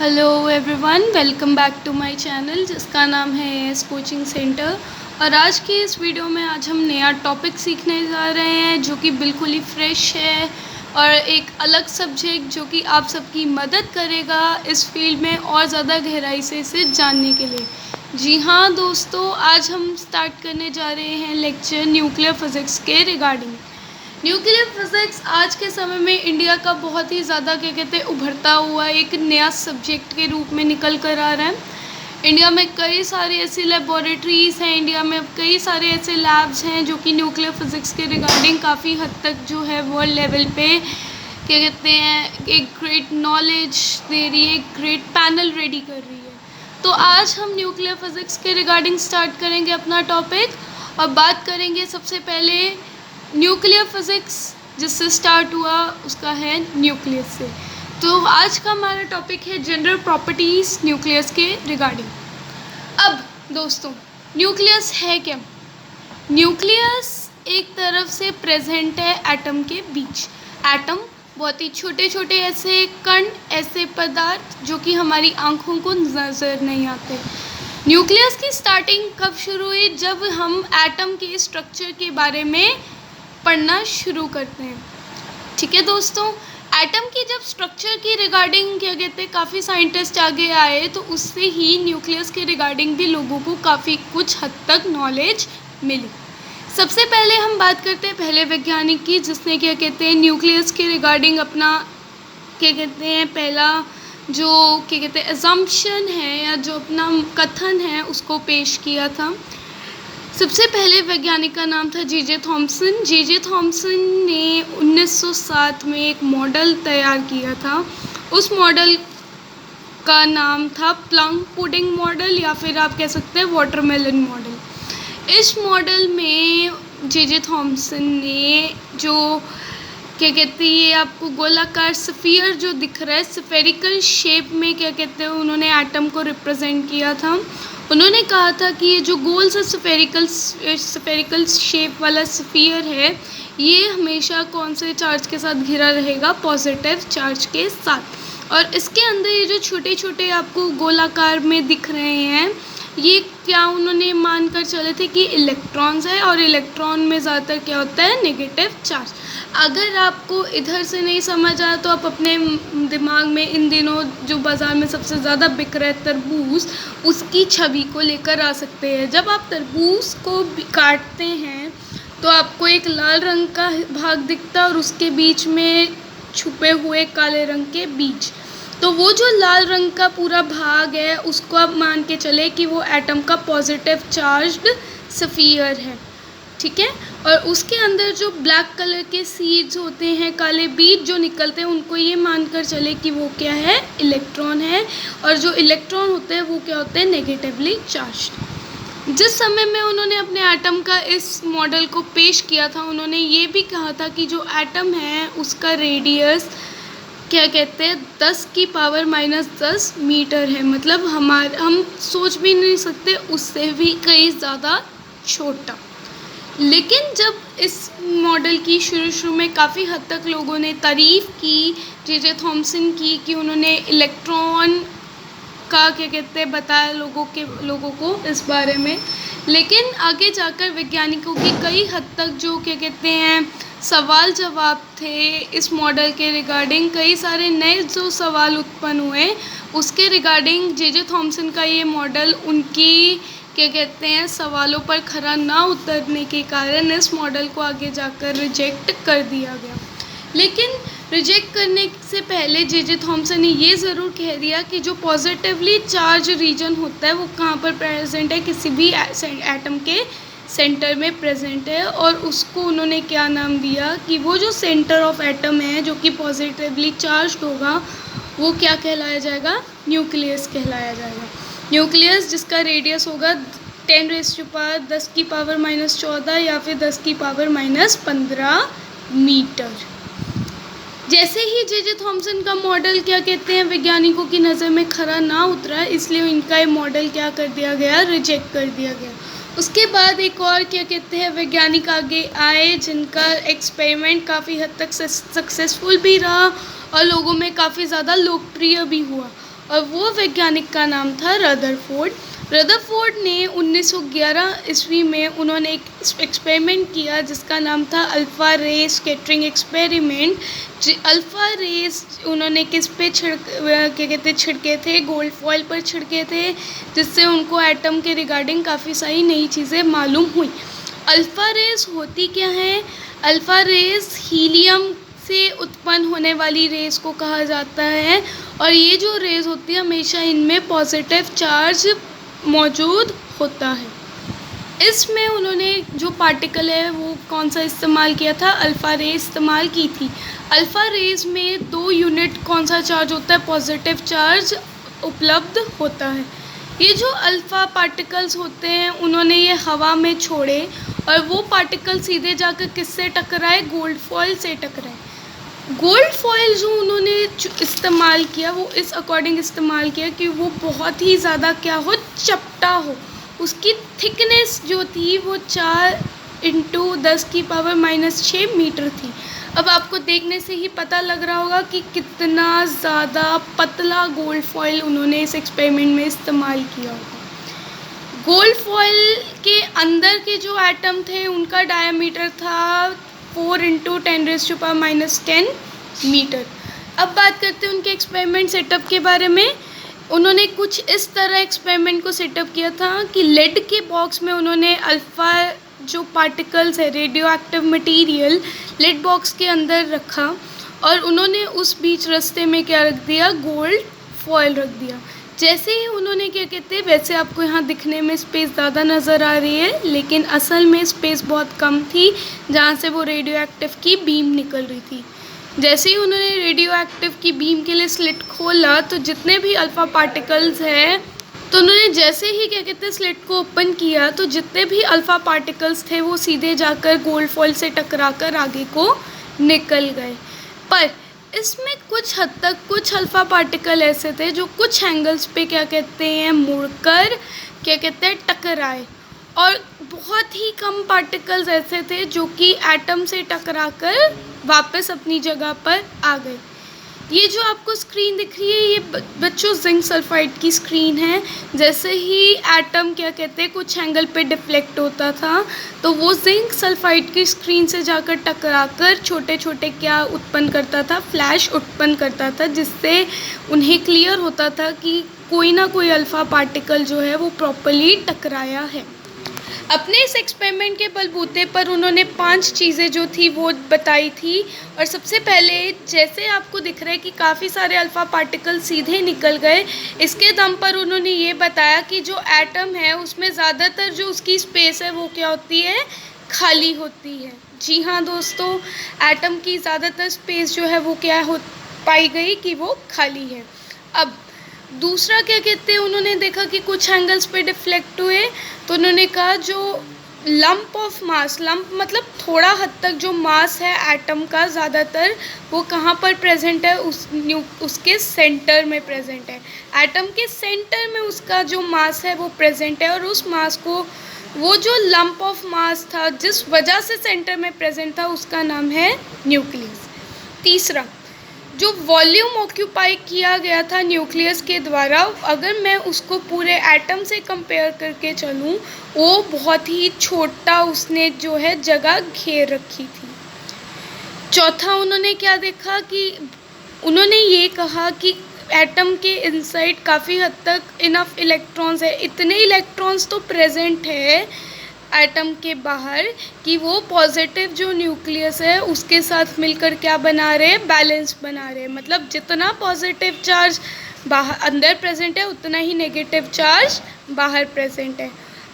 Hello everyone, welcome back to my channel जिसका नाम है एस कोचिंग सेंटर। और आज की इस वीडियो में आज हम नया टॉपिक सीखने जा रहे हैं जो कि बिल्कुल ही फ्रेश है और एक अलग सब्जेक्ट जो कि आप सबकी मदद करेगा इस फील्ड में और ज़्यादा गहराई से इसे जानने के लिए। जी हाँ दोस्तों, आज हम स्टार्ट करने जा रहे हैं लेक्चर न्यूक्लियर फिज़िक्स के रिगार्डिंग। न्यूक्लियर फिज़िक्स आज के समय में इंडिया का बहुत ही ज़्यादा उभरता हुआ एक नया सब्जेक्ट के रूप में निकल कर आ रहा है। इंडिया में कई सारी ऐसी लेबोरेटरीज़ हैं, इंडिया में कई सारे ऐसे लैब्स हैं जो कि न्यूक्लियर फिज़िक्स के रिगार्डिंग काफ़ी हद तक जो है वर्ल्ड लेवल पे एक ग्रेट नॉलेज दे रही है, एक ग्रेट पैनल रेडी कर रही है। तो आज हम न्यूक्लियर फिज़िक्स के रिगार्डिंग स्टार्ट करेंगे अपना टॉपिक और बात करेंगे सबसे पहले न्यूक्लियर फिज़िक्स जिससे स्टार्ट हुआ उसका है न्यूक्लियस से। तो आज का हमारा टॉपिक है जनरल प्रॉपर्टीज़ न्यूक्लियस के रिगार्डिंग। अब दोस्तों, न्यूक्लियस है क्या? न्यूक्लियस एक तरफ से प्रेजेंट है एटम के बीच। एटम बहुत ही छोटे छोटे ऐसे कण, ऐसे पदार्थ जो कि हमारी आँखों को नज़र नहीं आते। न्यूक्लियस की स्टार्टिंग कब शुरू हुई? जब हम एटम के स्ट्रक्चर के बारे में पढ़ना शुरू करते हैं। ठीक है दोस्तों, एटम की जब स्ट्रक्चर की रिगार्डिंग काफ़ी साइंटिस्ट आगे आए तो उससे ही न्यूक्लियस के रिगार्डिंग भी लोगों को काफ़ी कुछ हद तक नॉलेज मिली। सबसे पहले हम बात करते हैं पहले वैज्ञानिक की जिसने न्यूक्लियस के रिगार्डिंग अपना पहला जो असम्पशन है या जो अपना कथन है उसको पेश किया था। सबसे पहले वैज्ञानिक का नाम था जे थॉम्सन। जे थॉम्सन ने 1907 में एक मॉडल तैयार किया था। उस मॉडल का नाम था प्लम पुडिंग मॉडल या फिर आप कह सकते हैं वाटरमेलन मॉडल। इस मॉडल में जे थॉम्सन ने जो ये आपको गोलाकार स्फीयर जो दिख रहा है, स्फेरिकल शेप में उन्होंने एटम को रिप्रेजेंट किया था। उन्होंने कहा था कि ये जो गोल सा स्फेरिकल शेप वाला स्फीयर है ये हमेशा कौन से चार्ज के साथ घिरा रहेगा? पॉजिटिव चार्ज के साथ। और इसके अंदर ये जो छोटे छोटे आपको गोलाकार में दिख रहे हैं ये क्या उन्होंने मानकर चले थे कि इलेक्ट्रॉन्स है और इलेक्ट्रॉन में ज़्यादातर क्या होता है? Negative charge. अगर आपको इधर से नहीं समझ आया तो आप अपने दिमाग में इन दिनों जो बाज़ार में सबसे ज़्यादा बिक रहा है तरबूज, उसकी छवि को लेकर आ सकते हैं। जब आप तरबूज को काटते हैं तो आपको एक लाल रंग का भाग दिखता है और उसके बीच में छुपे हुए काले रंग के बीज, तो वो जो लाल रंग का पूरा भाग है उसको आप मान के चले कि वो एटम का पॉजिटिव चार्ज्ड स्फीयर है। ठीक है, और उसके अंदर जो ब्लैक कलर के सीड्स होते हैं, काले बीज जो निकलते हैं, उनको ये मानकर चले कि वो क्या है? इलेक्ट्रॉन है। और जो इलेक्ट्रॉन होते हैं वो क्या होते हैं? Negatively charged. जिस समय में उन्होंने अपने एटम का इस मॉडल को पेश किया था उन्होंने ये भी कहा था कि जो एटम है उसका रेडियस 10⁻⁻10 मीटर है। मतलब हम सोच भी नहीं सकते, उससे भी कई ज़्यादा छोटा। लेकिन जब इस मॉडल की शुरू में काफ़ी हद तक लोगों ने तारीफ़ की जे थॉम्सन की कि उन्होंने इलेक्ट्रॉन का बताया लोगों को इस बारे में, लेकिन आगे जाकर वैज्ञानिकों की कई हद तक जो सवाल जवाब थे इस मॉडल के रिगार्डिंग, कई सारे नए जो सवाल उत्पन्न हुए उसके रिगार्डिंग जे थॉम्सन का ये मॉडल उनकी सवालों पर खरा ना उतरने के कारण इस मॉडल को आगे जाकर रिजेक्ट कर दिया गया। लेकिन रिजेक्ट करने से पहले जे थॉम्सन ने ये ज़रूर कह दिया कि जो पॉजिटिवली चार्ज रीजन होता है वो कहाँ पर प्रेजेंट है? किसी भी एटम के सेंटर में प्रेजेंट है। और उसको उन्होंने क्या नाम दिया कि वो जो सेंटर ऑफ एटम है जो कि पॉजिटिवली चार्ज्ड होगा वो क्या कहलाया जाएगा? न्यूक्लियस कहलाया जाएगा। न्यूक्लियस जिसका रेडियस होगा 10⁻10⁻14 या फिर 10⁻15 मीटर। जैसे ही जे थॉम्सन का मॉडल वैज्ञानिकों की नज़र में खरा ना उतरा, इसलिए इनका ये मॉडल क्या कर दिया गया? रिजेक्ट कर दिया गया। उसके बाद एक और वैज्ञानिक आगे आए जिनका एक्सपेरिमेंट काफ़ी हद तक सक्सेसफुल भी रहा और लोगों में काफ़ी ज़्यादा लोकप्रिय भी हुआ। और वो वैज्ञानिक का नाम था रदरफोर्ड। रदरफोर्ड ने 1911 ईस्वी में उन्होंने एक एक्सपेरिमेंट किया जिसका नाम था अल्फ़ा रे स्कैटरिंग एक्सपेरिमेंट। अल्फ़ा रेस उन्होंने किस पे छिड़के थे, गोल्ड फॉइल पर छिड़के थे, जिससे उनको एटम के रिगार्डिंग काफ़ी सारी नई चीज़ें मालूम हुई। अल्फ़ा रेस होती क्या है? अल्फ़ा रेस हीलियम से उत्पन्न होने वाली रेस को कहा जाता है, और ये जो रेस होती है हमेशा इनमें पॉजिटिव चार्ज मौजूद होता है। इसमें उन्होंने जो पार्टिकल है वो कौन सा इस्तेमाल किया था? अल्फ़ा रे इस्तेमाल की थी। अल्फ़ा रेस में 2 यूनिट कौन सा चार्ज होता है? पॉजिटिव चार्ज उपलब्ध होता है। ये जो अल्फ़ा पार्टिकल्स होते हैं उन्होंने ये हवा में छोड़े, और वो पार्टिकल सीधे जाकर किससे टकराए? गोल्ड फॉइल से टकराए। गोल्ड फॉइल जो उन्होंने इस्तेमाल किया वो इस अकॉर्डिंग इस्तेमाल किया कि वो बहुत ही ज़्यादा क्या हो? चपटा हो। उसकी थिकनेस जो थी वो 4 × 10⁻⁻6 मीटर थी। अब आपको देखने से ही पता लग रहा होगा कि कितना ज़्यादा पतला गोल्ड फॉइल उन्होंने इस एक्सपेरिमेंट में इस्तेमाल किया होगा। गोल्ड फॉइल के अंदर के जो एटम थे उनका डायमीटर था 4 × 10⁻⁻10 मीटर। अब बात करते हैं उनके एक्सपेरिमेंट सेटअप के बारे में। उन्होंने कुछ इस तरह एक्सपेरिमेंट को सेटअप किया था कि लेड के बॉक्स में उन्होंने अल्फ़ा जो पार्टिकल्स है, radioactive material, lead box के अंदर रखा, और उन्होंने उस बीच रास्ते में क्या रख दिया? गोल्ड फॉइल रख दिया। जैसे ही उन्होंने क्या कहते हैं, वैसे आपको यहाँ दिखने में स्पेस ज़्यादा नज़र आ रही है, लेकिन असल में स्पेस बहुत कम थी जहाँ से वो रेडियो एक्टिव की बीम निकल रही थी। जैसे ही उन्होंने रेडियो एक्टिव की बीम के लिए स्लिट खोला तो जितने भी अल्फ़ा पार्टिकल्स हैं, तो उन्होंने जैसे ही क्या कहते हैं स्लिट को ओपन किया तो जितने भी अल्फ़ा पार्टिकल्स थे वो सीधे जाकर गोल्ड फॉइल से टकराकर आगे को निकल गए। पर इसमें कुछ हद तक कुछ अल्फ़ा पार्टिकल ऐसे थे जो कुछ एंगल्स पे क्या कहते हैं मुड़कर क्या कहते हैं टकराए, और बहुत ही कम पार्टिकल्स ऐसे थे जो कि एटम से टकराकर वापस अपनी जगह पर आ गए। ये जो आपको स्क्रीन दिख रही है ये बच्चों जिंक सल्फाइड की स्क्रीन है। जैसे ही एटम क्या कहते हैं कुछ एंगल पे डिफ्लेक्ट होता था तो वो जिंक सल्फाइड की स्क्रीन से जाकर टकराकर छोटे छोटे क्या उत्पन्न करता था? फ्लैश उत्पन्न करता था, जिससे उन्हें क्लियर होता था कि कोई ना कोई अल्फ़ा पार्टिकल जो है वो प्रॉपर्ली टकराया है। अपने इस एक्सपेरिमेंट के बलबूते पर उन्होंने 5 चीज़ें जो थी वो बताई थी। और सबसे पहले जैसे आपको दिख रहा है कि काफ़ी सारे अल्फ़ा पार्टिकल सीधे निकल गए, इसके दम पर उन्होंने ये बताया कि जो एटम है उसमें ज़्यादातर जो उसकी स्पेस है वो क्या होती है? खाली होती है। जी हाँ दोस्तों, एटम की ज़्यादातर स्पेस जो है वो क्या हो पाई गई कि वो खाली है। अब दूसरा क्या कहते हैं, उन्होंने देखा कि कुछ एंगल्स पे डिफ्लेक्ट हुए, तो उन्होंने कहा जो लंप ऑफ मास, लंप मतलब थोड़ा हद तक जो मास है एटम का ज़्यादातर वो कहाँ पर प्रेजेंट है? उसके सेंटर में प्रेजेंट है। एटम के सेंटर में उसका जो मास है वो प्रेजेंट है, और उस मास को वो जो लंप ऑफ मास था जिस वजह से सेंटर में प्रेजेंट था उसका नाम है न्यूक्लियस। तीसरा, जो वॉल्यूम ऑक्यूपाई किया गया था न्यूक्लियस के द्वारा, अगर मैं उसको पूरे एटम से कंपेयर करके चलूँ वो बहुत ही छोटा उसने जो है जगह घेर रखी थी। चौथा, उन्होंने क्या देखा कि उन्होंने ये कहा कि एटम के इनसाइड काफ़ी हद तक इनफ इलेक्ट्रॉन्स है, इतने इलेक्ट्रॉन्स तो प्रेजेंट है एटम के बाहर कि वो पॉजिटिव जो न्यूक्लियस है उसके साथ मिलकर क्या बना रहे हैं? बैलेंस बना रहे हैं। मतलब जितना पॉजिटिव चार्ज बाहर अंदर प्रेजेंट है उतना ही नेगेटिव चार्ज बाहर प्रेजेंट है।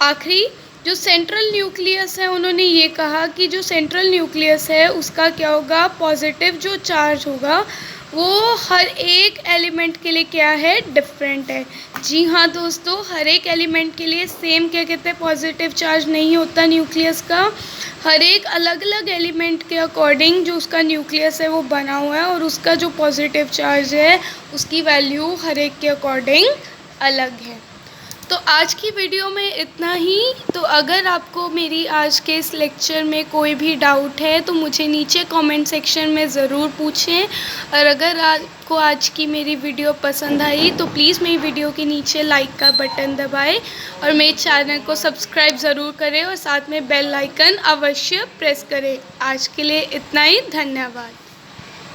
आखिरी, जो सेंट्रल न्यूक्लियस है, उन्होंने ये कहा कि जो सेंट्रल न्यूक्लियस है उसका क्या होगा? पॉजिटिव जो चार्ज होगा वो हर एक एलिमेंट के लिए क्या है? डिफरेंट है। जी हाँ दोस्तों, हर एक एलिमेंट के लिए सेम क्या कहते हैं पॉजिटिव चार्ज नहीं होता न्यूक्लियस का। हर एक अलग अलग एलिमेंट के अकॉर्डिंग जो उसका न्यूक्लियस है वो बना हुआ है, और उसका जो पॉजिटिव चार्ज है उसकी वैल्यू हर एक के अकॉर्डिंग अलग है। तो आज की वीडियो में इतना ही। तो अगर आपको मेरी आज के इस लेक्चर में कोई भी डाउट है तो मुझे नीचे कमेंट सेक्शन में ज़रूर पूछें। और अगर आपको आज की मेरी वीडियो पसंद आई तो प्लीज़ मेरी वीडियो के नीचे लाइक का बटन दबाएं और मेरे चैनल को सब्सक्राइब ज़रूर करें और साथ में बेल आइकन अवश्य प्रेस करें। आज के लिए इतना ही, धन्यवाद।